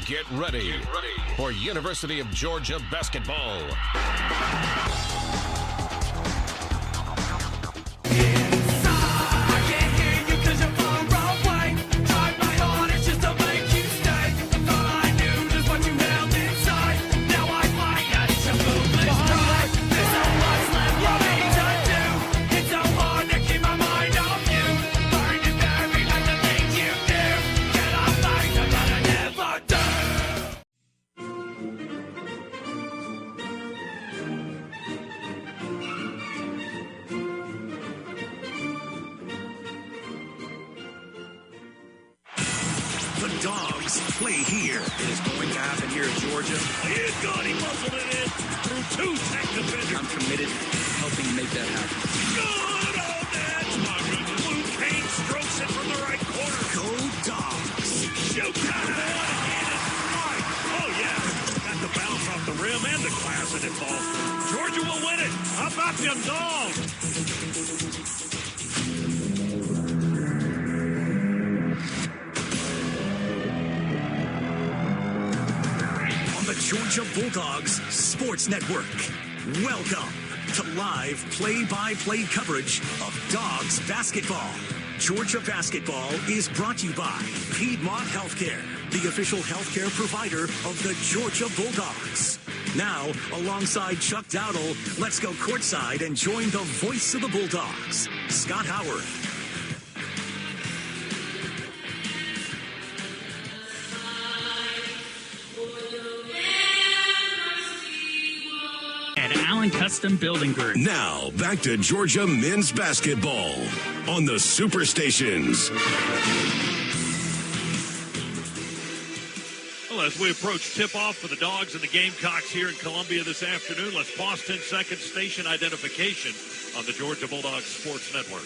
Get ready for University of Georgia basketball. The Dogs play here. It is going to happen here in Georgia. He's gone. He muscled it in through two tech defenders. I'm committed to helping make that happen. Good old net. My goodness. Blue Kane strokes it from the right corner. Go Dogs. Shoot that one and it's right. Oh, yeah. Got the bounce off the rim and the glass and it falls through. Georgia will win it. How about them Dogs? Georgia Bulldogs Sports Network. Welcome to live play-by-play coverage of Dogs basketball. Georgia basketball is brought to you by Piedmont Healthcare, the official healthcare provider of the Georgia Bulldogs. Now, alongside Chuck Dowdle, let's go courtside and join the voice of the Bulldogs, Scott Howard. Custom Building Group. Now, back to Georgia men's basketball on the Superstations. Well, as we approach tip-off for the Dogs and the Gamecocks here in Columbia this afternoon, let's pause 10 seconds, station identification on the Georgia Bulldogs Sports Network.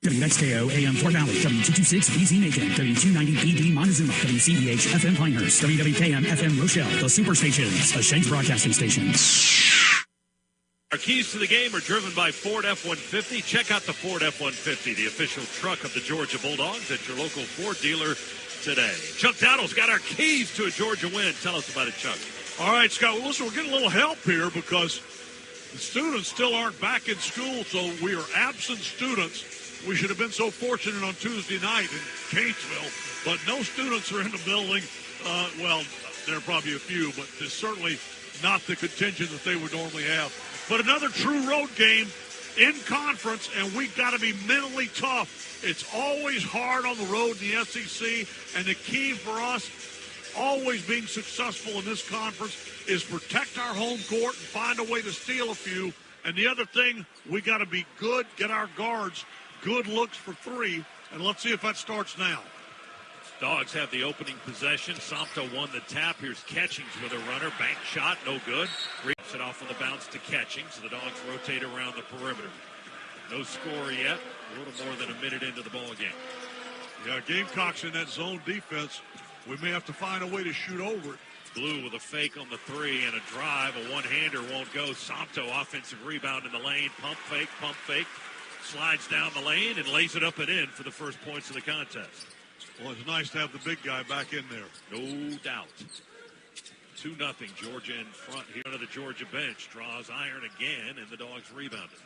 WXKO AM Fort Valley, W226 BZ Macon, W290 BD Montezuma, WCBH FM Pinehurst, WWKM FM Rochelle, the Superstations, a Shanks broadcasting station. Our keys to the game are driven by Ford F-150. Check out the Ford F-150, the official truck of the Georgia Bulldogs, at your local Ford dealer today. Chuck Dowdle's got our keys to a Georgia win. Tell us about it, Chuck. All right, Scott. Well, listen, we're getting a little help here because the students still aren't back in school, so we are absent students. We should have been so fortunate on Tuesday night in Gainesville, but no students are in the building. Well, there are probably a few, but there's certainly not the contingent that they would normally have. But another true road game in conference, and we've got to be mentally tough. It's always hard on the road in the SEC, and the key for us always being successful in this conference is protect our home court and find a way to steal a few. And the other thing, we got to be good, get our guards good looks for three, and let's see if that starts now. Dogs have the opening possession. Somto won the tap. Here's Catchings with a runner. Bank shot, no good. Rips it off on the bounce to Catchings. The Dogs rotate around the perimeter. No score yet. A little more than a minute into the ball game. Yeah, Gamecocks in that zone defense. We may have to find a way to shoot over it. Blue with a fake on the three and a drive. A one-hander won't go. Somto offensive rebound in the lane. Pump fake. Slides down the lane and lays it up and in for the first points of the contest. Well, it's nice to have the big guy back in there. No doubt. 2-0, Georgia in front here on the Georgia bench. Draws iron again, and the Dogs rebounded.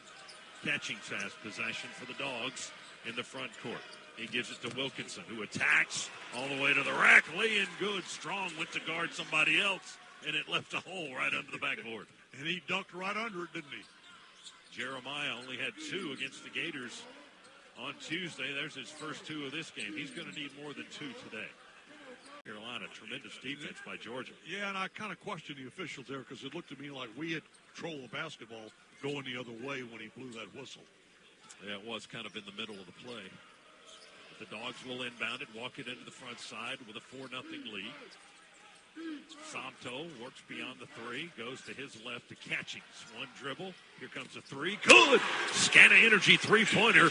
Catchings has possession for the Dogs in the front court. He gives it to Wilkinson, who attacks all the way to the rack. Lay in good. Strong went to guard somebody else, and it left a hole right under the backboard. And he ducked right under it, didn't he? Jeremiah only had 2 against the Gators on Tuesday. There's his first 2 of this game. He's going to need more than 2 today. Carolina, tremendous defense by Georgia. Yeah, and I kind of questioned the officials there because it looked to me like we had control of basketball going the other way when he blew that whistle. Yeah, it was kind of in the middle of the play. But the Dogs will inbound it, walk it into the front side with a 4-0 lead. Somto works beyond the 3, goes to his left to Catchings. One dribble. Here comes a 3. Good! Scana Energy three-pointer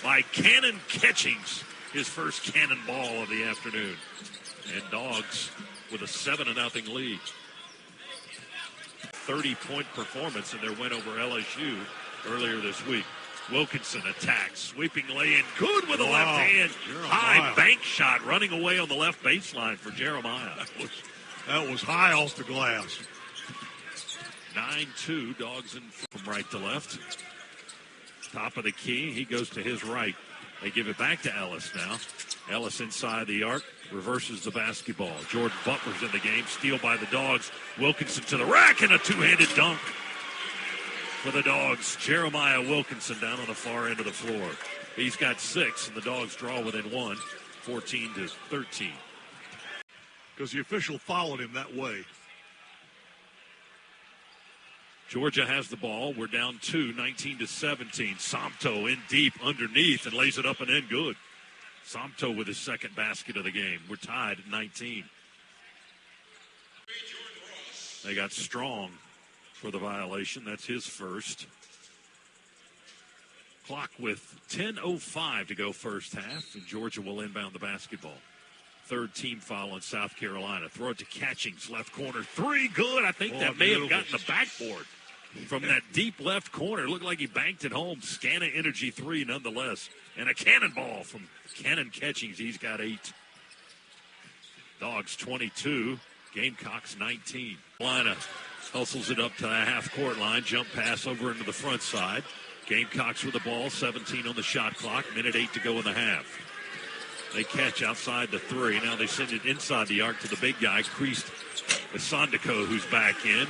by Cannon Catchings. His first cannonball of the afternoon. And Dogs with a 7-0 lead. 30-point performance in their win over LSU earlier this week. Wilkinson attacks, sweeping lay-in, good with the left hand. Jeremiah. High bank shot, running away on the left baseline for Jeremiah. That was high off the glass. 9-2, Dogs in from right to left. Top of the key, he goes to his right. They give it back to Ellis now. Ellis inside the arc, reverses the basketball. Jordan Butler's in the game, steal by the Dogs. Wilkinson to the rack and a two-handed dunk for the Dogs. Jeremiah Wilkinson down on the far end of the floor. He's got 6, and the Dogs draw within 1, 14-13. Because the official followed him that way. Georgia has the ball. We're down 2, 19-17. Somto in deep underneath and lays it up and in good. Somto with his second basket of the game. We're tied at 19. They got Strong for the violation. That's his first. Clock with 10:05 to go first half, and Georgia will inbound the basketball. Third team foul on South Carolina. Throw it to Catchings, left corner. 3, good. I think that may have gotten the backboard from that deep left corner. Looked like he banked it home. Scana Energy 3 nonetheless. And a cannonball from Cannon Catchings. He's got 8. Dogs 22. Gamecocks 19. Carolina hustles it up to the half-court line. Jump pass over into the front side. Gamecocks with the ball. 17 on the shot clock. Minute 8 to go in the half. They catch outside the 3. Now they send it inside the arc to the big guy, Creased Sondiko, who's back in.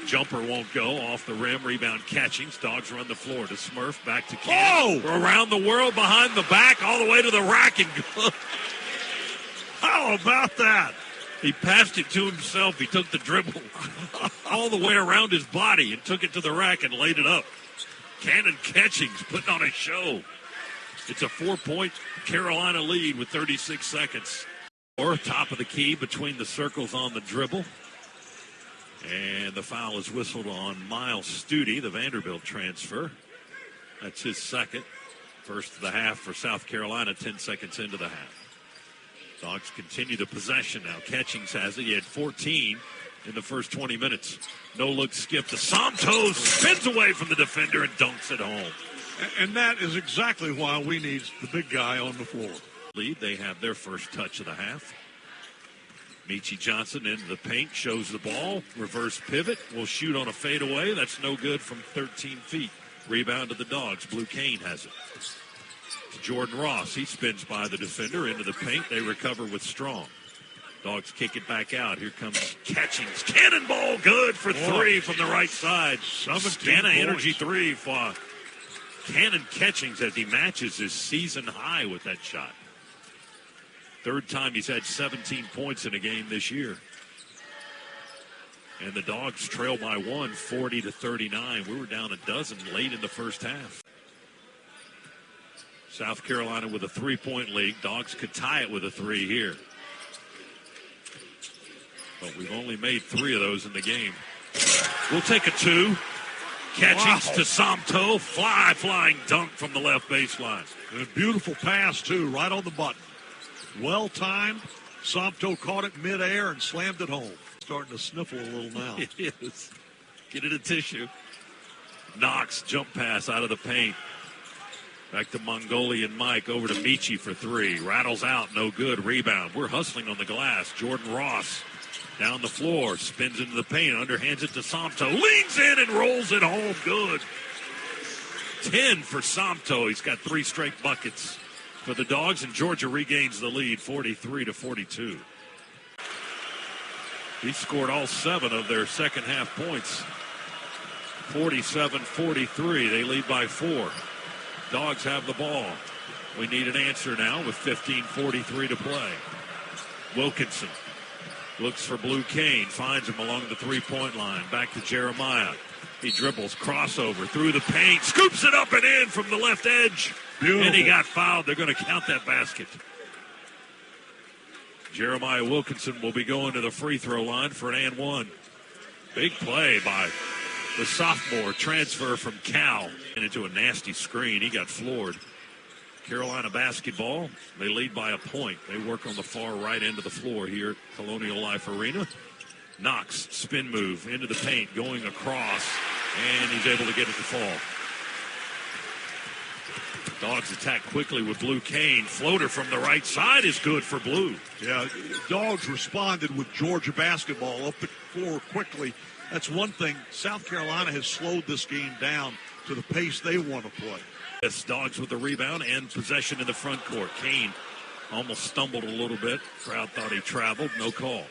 Jumper won't go. Off the rim. Rebound Catchings. Dogs run the floor to Smurf. Back to Cannon. Oh! Around the world, behind the back, all the way to the rack and go. How about that? He passed it to himself. He took the dribble all the way around his body and took it to the rack and laid it up. Cannon Catchings putting on a show. It's a 4-point Carolina lead with 36 seconds. Or top of the key between the circles on the dribble. And the foul is whistled on Miles Studi, the Vanderbilt transfer. That's his second. First of the half for South Carolina, 10 seconds into the half. Dogs continue the possession now. Catchings has it. He had 14 in the first 20 minutes. No look skip to Somto, spins away from the defender and dunks it home. And that is exactly why we need the big guy on the floor. Lead, they have their first touch of the half. Meechie Johnson into the paint, shows the ball, reverse pivot, will shoot on a fadeaway. That's no good from 13 feet. Rebound to the Dogs. Blue Cane has it. To Jordan Ross. He spins by the defender into the paint. They recover with Strong. Dogs kick it back out. Here comes Catchings. Cannonball good for 3 from the right side. Scana Energy 3 for Cannon Catchings as he matches his season high with that shot. Third time he's had 17 points in a game this year. And the Dogs trail by 1, 40-39. We were down a dozen late in the first half. South Carolina with a 3-point lead. Dogs could tie it with a 3 here. But we've only made 3 of those in the game. We'll take a 2. Catchings to Somto. Flying dunk from the left baseline. And a beautiful pass, too, right on the button. Well timed. Somto caught it midair and slammed it home. Starting to sniffle a little now. It is. Get it a tissue. Knox jump pass out of the paint. Back to Mongolian Mike over to Meechie for 3. Rattles out, no good. Rebound. We're hustling on the glass. Jordan Ross down the floor, spins into the paint, underhands it to Somto. Leans in and rolls it home. Good. 10 for Somto. He's got 3 straight buckets for the Dogs, and Georgia regains the lead, 43-42. He scored all 7 of their second half points. 47-43. They lead by 4. Dogs have the ball. We need an answer now with 15:43 to play. Wilkinson looks for Blue Cane, finds him along the 3-point line. Back to Jeremiah. He dribbles, crossover through the paint, scoops it up and in from the left edge. Beautiful. And he got fouled. They're going to count that basket. Jeremiah Wilkinson will be going to the free throw line for an and 1. Big play by the sophomore transfer from Cal. And into a nasty screen. He got floored. Carolina basketball. They lead by a point. They work on the far right end of the floor here at Colonial Life Arena. Knox, spin move into the paint, going across, and he's able to get it to fall. Dogs attack quickly with Blue Cane. Floater from the right side is good for Blue. Yeah, Dogs responded with Georgia basketball up the floor quickly. That's one thing. South Carolina has slowed this game down to the pace they want to play. Yes, Dogs with the rebound and possession in the front court. Cane almost stumbled a little bit. Crowd thought he traveled. No call.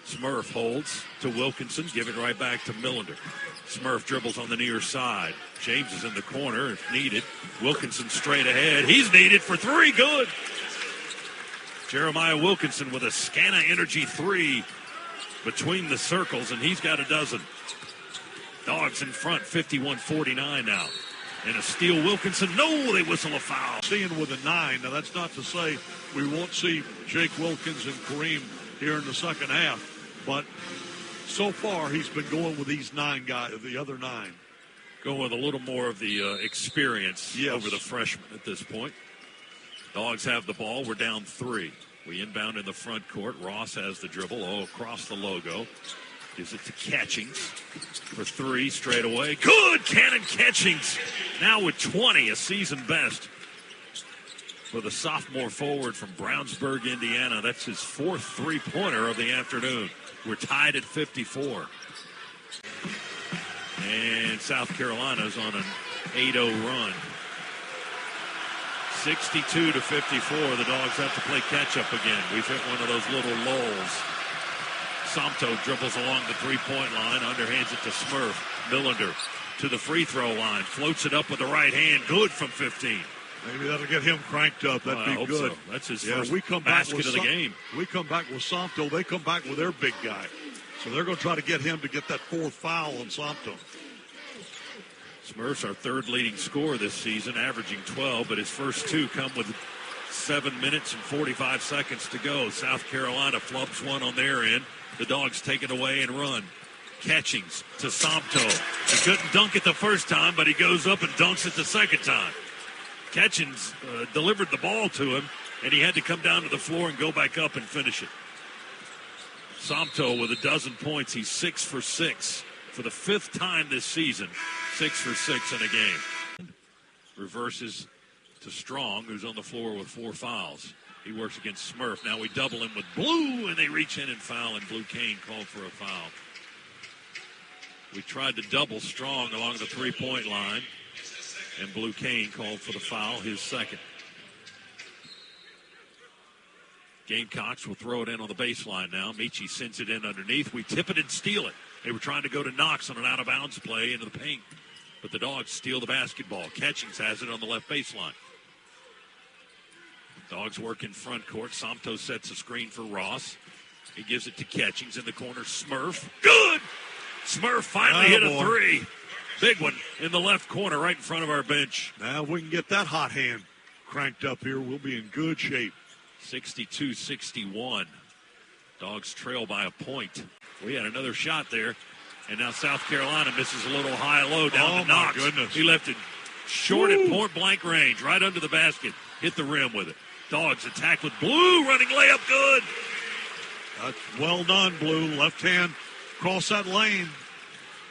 Smurf holds to Wilkinson. Give it right back to Millender. Smurf dribbles on the near side. James is in the corner if needed. Wilkinson straight ahead. He's needed for three. Good. Jeremiah Wilkinson with a Scana Energy three between the circles, and he's got a dozen. Dogs in front, 51-49 now. And a steal, Wilkinson. No, they whistle a foul. Seeing with a 9. Now, that's not to say we won't see Jake Wilkins and Kareem here in the second half. But so far, he's been going with these 9 guys, the other 9. Going with a little more of the experience yes. over the freshmen at this point. Dogs have the ball. We're down 3. We inbound in the front court. Ross has the dribble. Across the logo. Gives it to Catchings for 3 straight away. Good! Cannon Catchings now with 20, a season best for the sophomore forward from Brownsburg, Indiana. That's his 4th three-pointer of the afternoon. We're tied at 54. And South Carolina's on an 8-0 run. 62-54. The Dogs have to play catch-up again. We've hit one of those little lulls. Somto dribbles along the three-point line, underhands it to Smurf. Millender to the free throw line, floats it up with the right hand. Good from 15. Maybe that'll get him cranked up. That'd be good. So. That's his first basket of the game. We come back with Somto. They come back with their big guy. So they're going to try to get him to get that 4th foul on Somto. Smurf's our 3rd leading scorer this season, averaging 12, but his first 2 come with 7 minutes and 45 seconds to go. South Carolina flubs one on their end. The Dogs take it away and run. Catchings to Somto. He couldn't dunk it the first time, but he goes up and dunks it the second time. Catchings delivered the ball to him, and he had to come down to the floor and go back up and finish it. Somto with a dozen points. He's 6 for 6 for the 5th time this season. 6 for 6 in a game. Reverses to Strong, who's on the floor with 4 fouls. He works against Smurf. Now we double him with Blue, and they reach in and foul, and Blue Cane called for a foul. We tried to double Strong along the three-point line, and Blue Cane called for the foul, his second. Gamecocks will throw it in on the baseline now. Michi sends it in underneath. We tip it and steal it. They were trying to go to Knox on an out-of-bounds play into the paint, but the Dogs steal the basketball. Catchings has it on the left baseline. Dogs work in front court. Somto sets a screen for Ross. He gives it to Catchings in the corner. Smurf. Good! Smurf finally hit a 3. Big one in the left corner right in front of our bench. Now if we can get that hot hand cranked up here, we'll be in good shape. 62-61. Dogs trail by a point. We had another shot there. And now South Carolina misses a little high-low down to Knox. Goodness. He left it short at point-blank range, right under the basket. Hit the rim with it. Dogs attack with Blue, running layup good. That's well done, Blue. Left hand across that lane.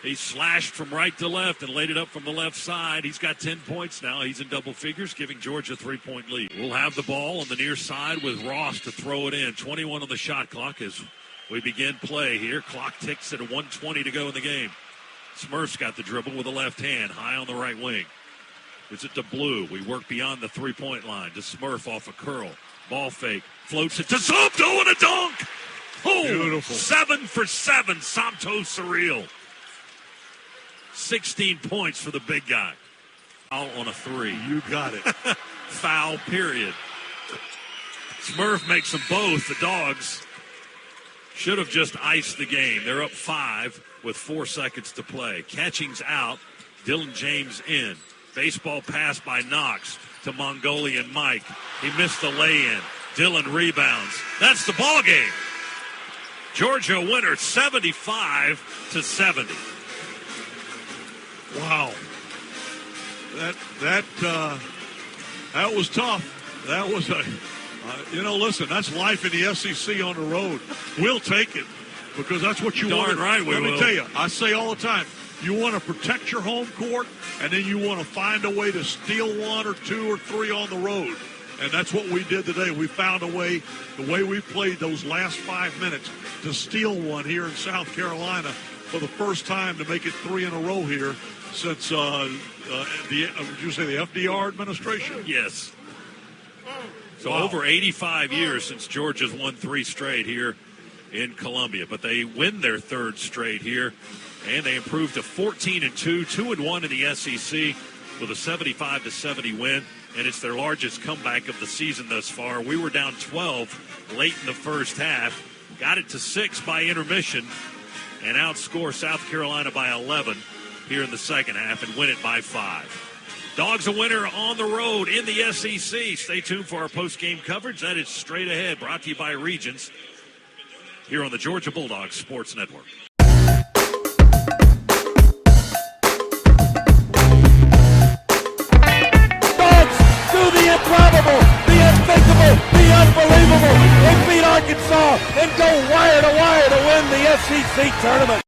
He slashed from right to left and laid it up from the left side. He's got 10 points now. He's in double figures, giving Georgia a 3-point lead. We'll have the ball on the near side with Ross to throw it in. 21 on the shot clock as we begin play here. Clock ticks at 1:20 to go in the game. Smurf's got the dribble with the left hand, high on the right wing. Gives it to Blue. We work beyond the three-point line to Smurf off a curl. Ball fake. Floats it to Somto and a dunk. Oh, beautiful. 7 for 7. Somto surreal. 16 points for the big guy. Foul on a 3. You got it. Foul, period. Smurf makes them both. The Dogs should have just iced the game. They're up 5 with 4 seconds to play. Catchings out. Dylan James in. Baseball pass by Knox to Mongolian Mike. He missed the lay-in. Dylan rebounds. That's the ball game. Georgia winner 75-70. Wow. That was tough. That was listen, that's life in the SEC on the road. We'll take it because that's what you want. Darn right we will. Let me tell you, I say all the time, You want to protect your home court, and then you want to find a way to steal one or two or three on the road. And that's what we did today. We found a way, the way we played those last 5 minutes, to steal one here in South Carolina for the first time, to make it 3 in a row here since would you say the FDR administration? Yes. So wow. Over 85 years since Georgia's won 3 straight here in Columbia. But they win their 3rd straight here, and they improve to 14-2, 2-1 in the SEC with a 75-70 win. And it's their largest comeback of the season thus far. We were down 12 late in the first half, got it to 6 by intermission, and outscore South Carolina by 11 here in the second half and win it by 5. Dogs a winner on the road in the SEC. Stay tuned for our post-game coverage. That is straight ahead, brought to you by Regions here on the Georgia Bulldogs Sports Network. The improbable, the unthinkable, the unbelievable. They beat Arkansas and go wire to win the SEC tournament.